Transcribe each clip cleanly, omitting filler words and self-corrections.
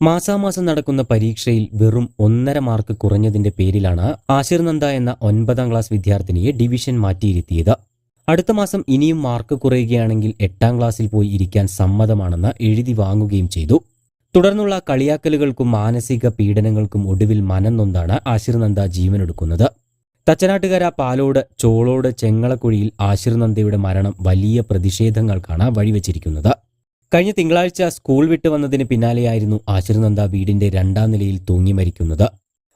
മാസാമാസം നടക്കുന്ന പരീക്ഷയിൽ വെറും 1.5 മാർക്ക് കുറഞ്ഞതിന്റെ പേരിലാണ് ആശിർ നന്ദ എന്ന 9ാം ക്ലാസ് വിദ്യാർത്ഥിനിയെ ഡിവിഷൻ മാറ്റിയിരുത്തിയത്. അടുത്ത മാസം ഇനിയും മാർക്ക് കുറയുകയാണെങ്കിൽ 8ാം ക്ലാസ്സിൽ പോയി ഇരിക്കാൻ സമ്മതമാണെന്ന് എഴുതി വാങ്ങുകയും ചെയ്തു. തുടർന്നുള്ള കളിയാക്കലുകൾക്കും മാനസിക പീഡനങ്ങൾക്കും ഒടുവിൽ മനം നൊന്താണ് ആശിർ നന്ദ ജീവനൊടുക്കുന്നത്. തച്ചനാട്ടുകര പാലോട് ചോളോട് ചെങ്ങളക്കുഴിയിൽ ആശിർ നന്ദയുടെ മരണം വലിയ പ്രതിഷേധങ്ങൾക്കാണ് വഴിവെച്ചിരിക്കുന്നത്. കഴിഞ്ഞ തിങ്കളാഴ്ച സ്കൂൾ വിട്ടു വന്നതിന് പിന്നാലെയായിരുന്നു ആശിർ നന്ദ വീടിന്റെ 2ാം നിലയിൽ തൂങ്ങി മരിക്കുന്നത്.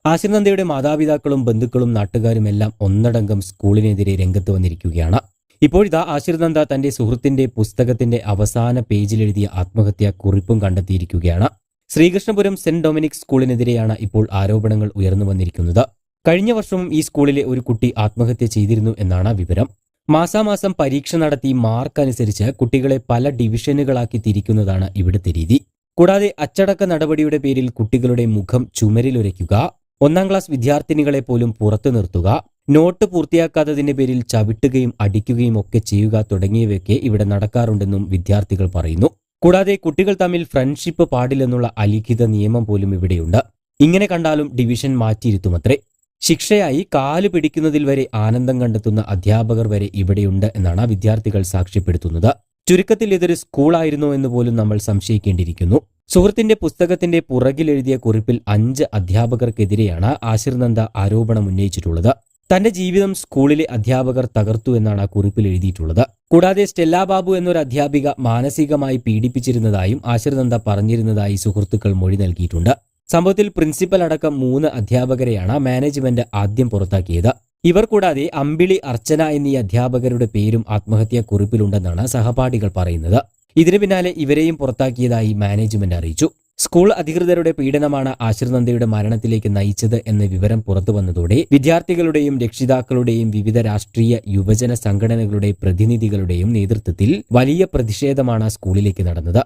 ആശിർ നന്ദയുടെ മാതാപിതാക്കളും ബന്ധുക്കളും നാട്ടുകാരുമെല്ലാം ഒന്നടങ്കം സ്കൂളിനെതിരെ രംഗത്ത് വന്നിരിക്കുകയാണ്. ഇപ്പോഴിതാ ആശിർ നന്ദ തന്റെ സുഹൃത്തിന്റെ പുസ്തകത്തിന്റെ അവസാന പേജിലെഴുതിയ ആത്മഹത്യാ കുറിപ്പും കണ്ടെത്തിയിരിക്കുകയാണ്. ശ്രീകൃഷ്ണപുരം സെന്റ് ഡൊമിനിക് സ്കൂളിനെതിരെയാണ് ഇപ്പോൾ ആരോപണങ്ങൾ ഉയർന്നു വന്നിരിക്കുന്നത്. കഴിഞ്ഞ വർഷവും ഈ സ്കൂളിലെ ഒരു കുട്ടി ആത്മഹത്യ ചെയ്തിരുന്നു എന്നാണ് വിവരം. മാസാമാസം പരീക്ഷ നടത്തി മാർക്ക് അനുസരിച്ച് കുട്ടികളെ പല ഡിവിഷനുകളാക്കി തിരിക്കുന്നതാണ് ഇവിടുത്തെ രീതി. കൂടാതെ അച്ചടക്ക നടപടിയുടെ പേരിൽ കുട്ടികളുടെ മുഖം ചുമരിലുരയ്ക്കുക, 1ാം ക്ലാസ് വിദ്യാർത്ഥിനികളെ പോലും പുറത്തു നിർത്തുക, നോട്ട് പൂർത്തിയാക്കാത്തതിന്റെ പേരിൽ ചവിട്ടുകയും അടിക്കുകയും ഒക്കെ ചെയ്യുക തുടങ്ങിയവയൊക്കെ ഇവിടെ നടക്കാറുണ്ടെന്നും വിദ്യാർത്ഥികൾ പറയുന്നു. കൂടാതെ കുട്ടികൾ തമ്മിൽ ഫ്രണ്ട്ഷിപ്പ് പാടില്ലെന്നുള്ള അലിഖിത നിയമം പോലും ഇവിടെയുണ്ട്. ഇങ്ങനെ കണ്ടാലും ഡിവിഷൻ മാറ്റിയിരുത്തുമത്രേ. ശിക്ഷയായി കാല് പിടിക്കുന്നതിൽ വരെ ആനന്ദം കണ്ടെത്തുന്ന അധ്യാപകർ വരെ ഇവിടെയുണ്ട് എന്നാണ് വിദ്യാർത്ഥികൾ സാക്ഷ്യപ്പെടുത്തുന്നത്. ചുരുക്കത്തിൽ ഇതൊരു സ്കൂളായിരുന്നോ എന്ന് പോലും നമ്മൾ സംശയിക്കേണ്ടിയിരിക്കുന്നു. സുഹൃത്തിന്റെ പുസ്തകത്തിന്റെ പുറകിലെഴുതിയ കുറിപ്പിൽ 5 അധ്യാപകർക്കെതിരെയാണ് ആശിർ നന്ദ ആരോപണം ഉന്നയിച്ചിട്ടുള്ളത്. തന്റെ ജീവിതം സ്കൂളിലെ അധ്യാപകർ തകർത്തു എന്നാണ് ആ കുറിപ്പിൽ എഴുതിയിട്ടുള്ളത്. കൂടാതെ സ്റ്റെല്ല ബാബു എന്നൊരു അധ്യാപിക മാനസികമായി പീഡിപ്പിച്ചിരുന്നതായും ആശിർ നന്ദ പറഞ്ഞിരുന്നതായി സുഹൃത്തുക്കൾ മൊഴി നൽകിയിട്ടുണ്ട്. സംഭവത്തിൽ പ്രിൻസിപ്പൽ അടക്കം 3 അധ്യാപകരെയാണ് മാനേജ്മെന്റ് ആദ്യം പുറത്താക്കിയത്. ഇവർ കൂടാതെ അമ്പിളി, അർച്ചന എന്നീ അധ്യാപകരുടെ പേരും ആത്മഹത്യാ കുറിപ്പിലുണ്ടെന്നാണ് സഹപാഠികൾ പറയുന്നത്. ഇതിനു പിന്നാലെ ഇവരെയും പുറത്താക്കിയതായി മാനേജ്മെന്റ് അറിയിച്ചു. സ്കൂൾ അധികൃതരുടെ പീഡനമാണ് ആശിർ നന്ദയുടെ മരണത്തിലേക്ക് നയിച്ചത് എന്ന വിവരം പുറത്തുവന്നതോടെ വിദ്യാർത്ഥികളുടെയും രക്ഷിതാക്കളുടെയും വിവിധ രാഷ്ട്രീയ യുവജന സംഘടനകളുടെ പ്രതിനിധികളുടെയും നേതൃത്വത്തിൽ വലിയ പ്രതിഷേധമാണ് സ്കൂളിലേക്ക് നടന്നത്.